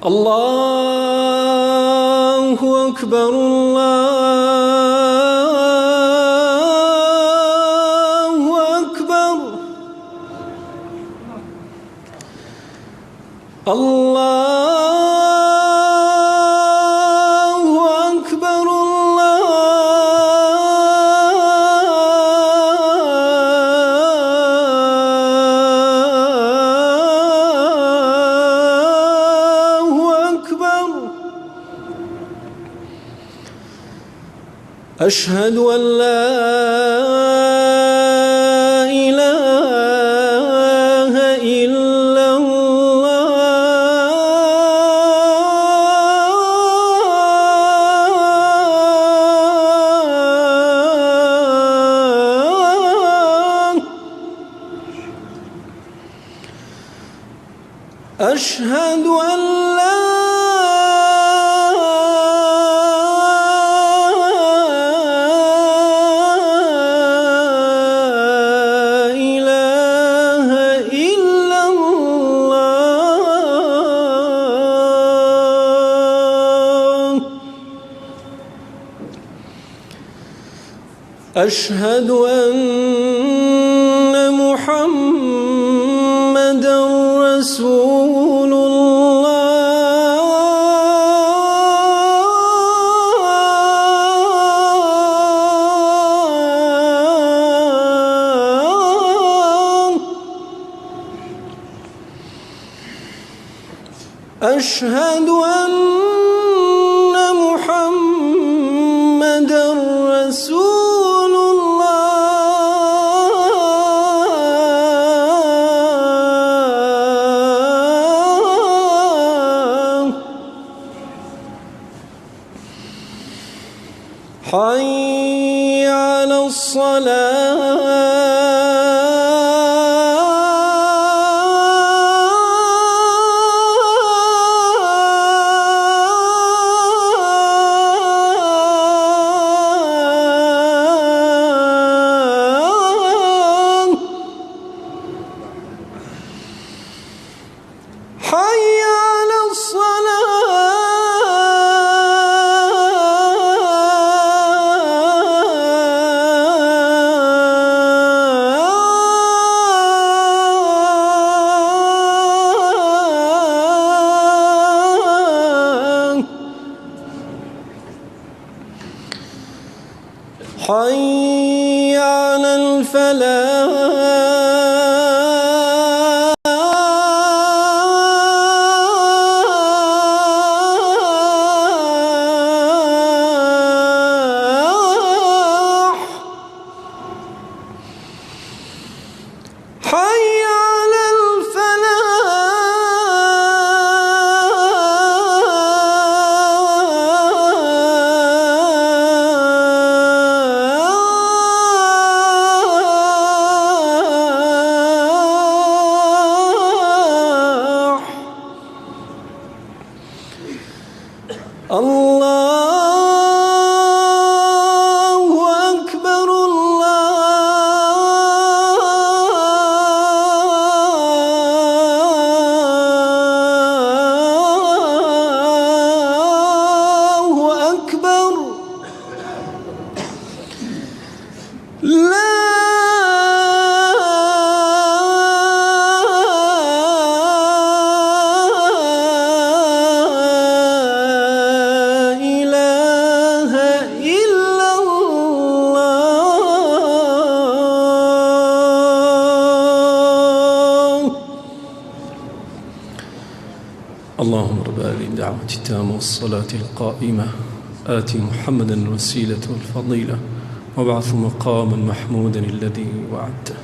الله أكبر الله أكبر الله أكبر الله أكبر. أشهد أن لا إله إلا الله. أشهد أن لا إله إلا الله. أشهد أن محمدًا رسول الله. أشهد أن محمدًا رسول الله. حي على الصلاة. حي على الصلاة. حي على الفلاح. حي على الفلاح. الله أكبر الله أكبر. لا إله إلا الله. اللهم رب هذه الدعوة التامة والصلاة القائمة آت محمدا الوسيلة والفضيلة وابعثه مقاما محمودا الذي وعدته.